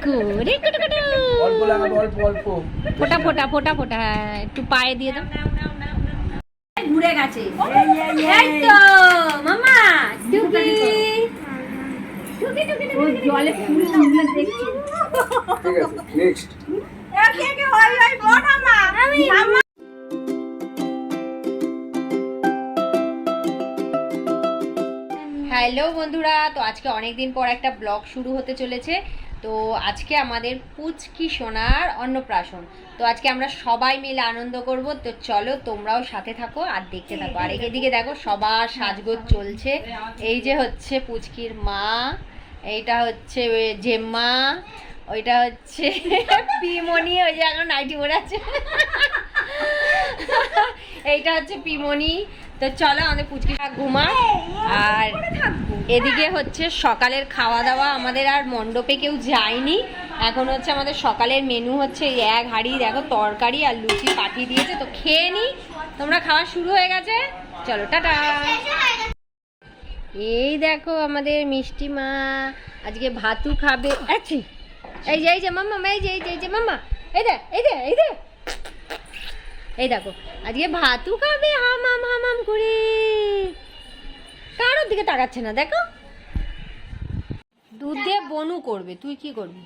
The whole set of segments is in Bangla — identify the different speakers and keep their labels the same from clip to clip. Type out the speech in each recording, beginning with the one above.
Speaker 1: করে
Speaker 2: অল্প লাগাবো, অল্প অল্প
Speaker 1: ফোটা ফোটা ফোটা ফোটা। হ্যাঁ একটু পায়ে দিয়ে দাও। ঘুরে গেছে এই তো মামা টুকি টুকি টুকি জলে ফুল না দেখছি।
Speaker 2: ঠিক আছে নেক্সট।
Speaker 3: কে কে হই হই বল মামা মামা।
Speaker 1: হ্যালো বন্ধুরা, তো আজকে অনেক দিন পর একটা ব্লগ শুরু হতে চলেছে। তো আজকে আমাদের পুচকি সোনার অন্নপ্রাশন। তো আজকে আমরা সবাই মিলে আনন্দ করব। তো চলো তোমরাও সাথে থাকো আর দেখতে থাকো। আর এদিকে দেখো সবার সাজগোজ চলছে। এই যে হচ্ছে পুচকির মা, এইটা হচ্ছে জেম্মা, ওইটা হচ্ছে পিমনি, ওই যে এখন নাইটি পরে আছে। এইটা হচ্ছে পিমনি। তো চলো আমাদের পুচকিটা ঘুমা। আর এদিকে হচ্ছে সকালের খাওয়া দাওয়া, আমাদের আর মণ্ডপে কেউ যায়নি। এখন হচ্ছে আমাদের সকালের মেনু হচ্ছে এক হাঁড়ি দেখো তরকারি আর লুচি পাঠিয়ে দিয়েছে। তো খেয়ে নি, তোমরা খাওয়া শুরু হয়ে গেছে। চলো টাটা। এই দেখো আমাদের মিষ্টি মা আজকে ভাতু খাবে। আচ্ছা এই যে মাম্মা, এই যে মাম্মা, এই দে এই দেখো আজকে ভাতু খাবে হামাম হামাম করে। কারোর দিকে তাকাচ্ছে না, দেখো দুধ দিয়ে বনু করবে। তুই কি করবি?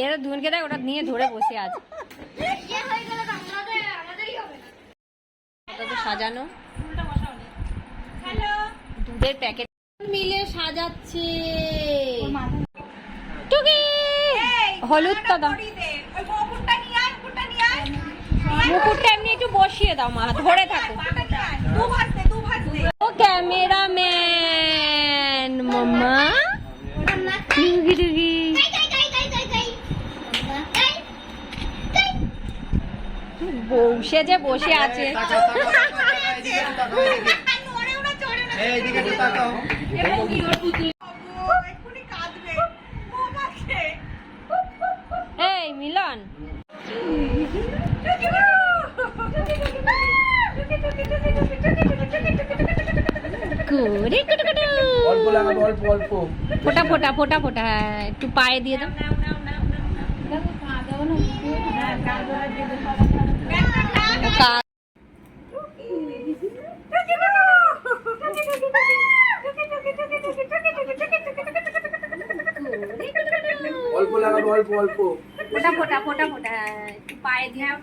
Speaker 1: এরা দুজনকে দেখ, ওটা নিয়ে ধরে বসে আছে। ওটা তো সাজানো দুধের প্যাকেট মিলে সাজাচ্ছে। হলুদ তো দাও, মুকুটটা এমনি একটু বসিয়ে দাও মা, ধরে থাকো। ও ক্যামেরাম্যান মাম্মা টুকি টুকি। বসে যে বসে আছে। এই মিলন
Speaker 2: অল্প লাগাবো, অল্প অল্প
Speaker 1: ফোটা ফোটা ফোটা ফোটা। হ্যাঁ একটু পায়ে দিয়ে দাও।
Speaker 2: অল্প লাগাবো, অল্প অল্প
Speaker 1: ফোটা ফোটা ফোটা ফোটা। হ্যাঁ একটু পায়ে দিয়ে দাও।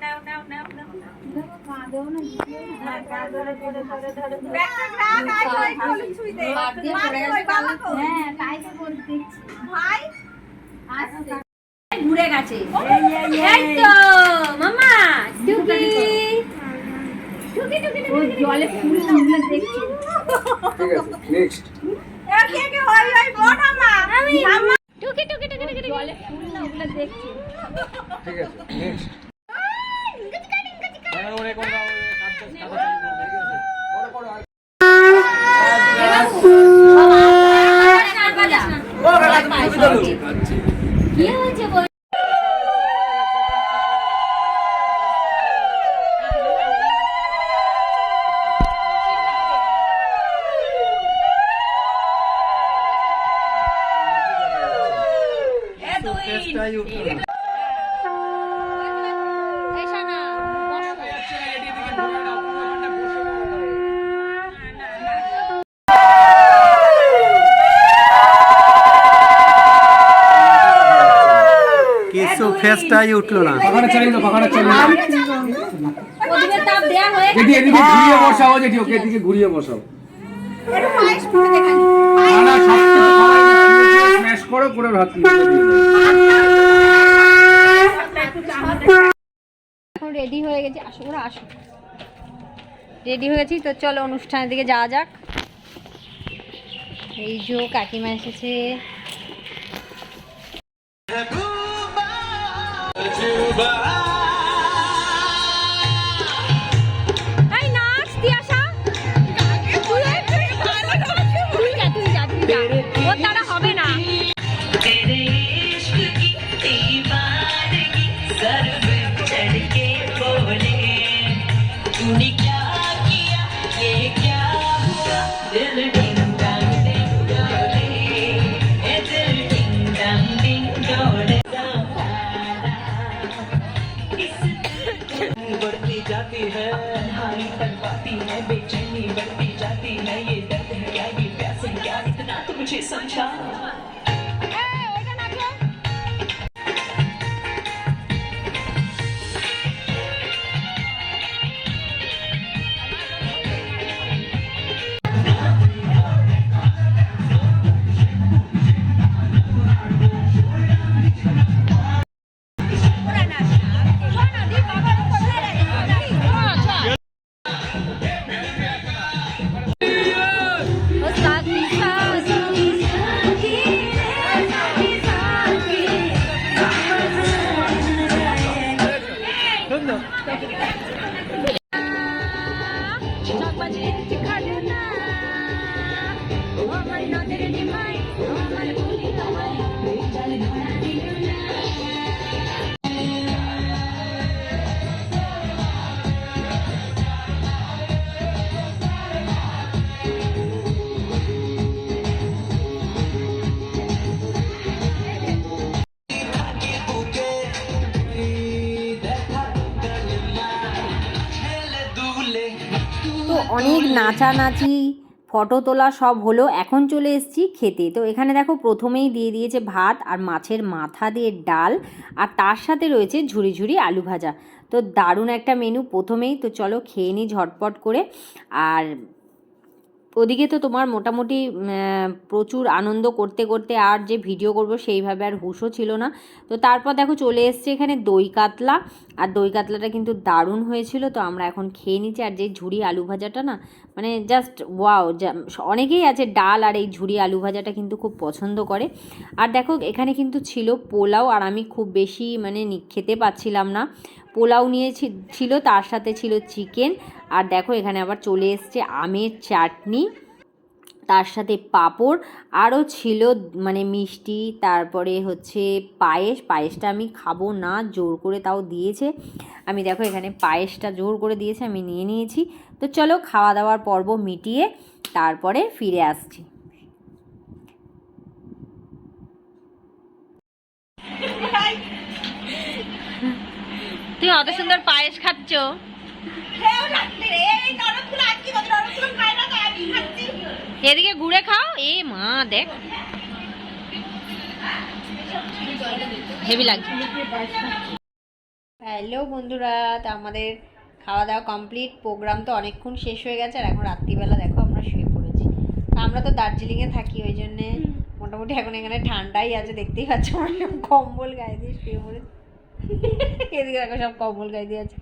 Speaker 1: ঘুরে গেছে এই তো মামা টুকি টুকি টুকি জলে ফুল না দেখছি।
Speaker 2: ঠিক আছে নেক্সট।
Speaker 3: কে কে হই হই বল মামা মামা।
Speaker 1: টুকি টুকি টুকি টুকি জলে ফুল না ওগুলো দেখছি।
Speaker 2: ঠিক আছে নেক্সট।
Speaker 1: কি হয়েছে বল?
Speaker 4: কিছু ফেসটাই উঠলো না।
Speaker 2: পাখাটা চালিয়ে দাও, পাখাটা চালিয়ে দাও।
Speaker 1: ওদিকে তাপ দেয়া হয়ে
Speaker 2: যেটি এদিকে ঘুরিয়ে বসাও, যেটি ওকে এদিকে ঘুরিয়ে বসাও।
Speaker 3: একটু পায়েস করে দেখাই।
Speaker 2: না সব কিছু সবাই স্ম্যাশ করো, করে ভাত দিয়ে দাও।
Speaker 1: এখন রেডি হয়ে গেছি। আসো ওরা আসো, রেডি হয়ে গেছি। তো চলো অনুষ্ঠানের দিকে যাওয়া যাক। এই যে কাকিমা এসেছে। এই নাচ তিয়াশা, তুই যা ওর দ্বারা হবে না।
Speaker 5: तूने क्या किया ये क्या हुआ बढ़ती जाती है हाई तक पाती है बेचैनी बढ़ती जाती है ये दर्द है क्या ये प्यास है क्या इतना तो मुझे समझा
Speaker 1: তো অনেক নাচানাচি ফটো তোলা সব হলো, এখন চলে এসেছি খেতে। তো এখানে দেখো প্রথমেই দিয়ে দিয়েছে ভাত আর মাছের মাথা দিয়ে ডাল, আর তার সাথে রয়েছে ঝুরি ঝুরি আলু ভাজা। তো দারুণ একটা মেনু প্রথমেই। তো চলো খেয়ে নিই ঝটপট করে। আর ওদিকে তো তোমার মোটামুটি প্রচুর আনন্দ করতে করতে আর যে ভিডিও করব সেইভাবে আর হুঁশও ছিল না। তো তারপর দেখো চলে এসছে এখানে দই কাতলা, আর দই কাতলাটা কিন্তু দারুণ হয়েছিল। তো আমরা এখন খেয়ে নিচ্ছি। আর যে ঝুরি আলু ভাজাটা না, মানে জাস্ট ওয়াও। অনেকেই আছে ডাল আর এই ঝুরি আলু ভাজাটা কিন্তু খুব পছন্দ করে। আর দেখো এখানে কিন্তু ছিল পোলাও, আর আমি খুব বেশি মানে খেতে পাচ্ছিলাম না। পোলাও নিয়েছি ছিল, তার সাথে ছিল চিকেন, আর দেখো এখানে আবার চলে এসছে আমের চাটনি, তার সাথে পাঁপড়, আরও ছিল মানে মিষ্টি, তারপরে হচ্ছে পায়েসটা আমি খাবো না, জোর করে তাও দিয়েছে। আমি দেখো এখানে পায়েসটা জোর করে দিয়েছে, আমি নিয়ে নিয়েছি। তো চলো খাওয়া দাওয়ার পর্ব মিটিয়ে তারপরে ফিরে আসছি। তুমি অত সুন্দর পায়েস খাচ্ছ, এদিকে ঘুরে খাও। এ মা দেখ, হেভি লাগছে। হ্যালো বন্ধুরা, তো আমাদের খাওয়া দাওয়া কমপ্লিট, প্রোগ্রাম তো অনেকক্ষণ শেষ হয়ে গেছে, আর এখন রাত্রিবেলা দেখো আমরা শুয়ে পড়েছি। আমরা তো দার্জিলিংয়ে থাকি, ওই জন্যে মোটামুটি এখন এখানে ঠান্ডাই আছে, দেখতেই পাচ্ছ আমরা সব কম্বল গায়ে দিয়ে শুয়ে পড়েছি। এদিকে দেখো সব কম্বল গায়ে দিয়ে আছে,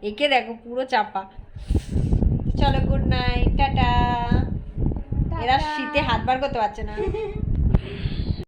Speaker 1: একে দেখো পুরো চাপা। চলো গুড নাইট, টাটা। এরা শীতে হাত বার করতে পারছে না।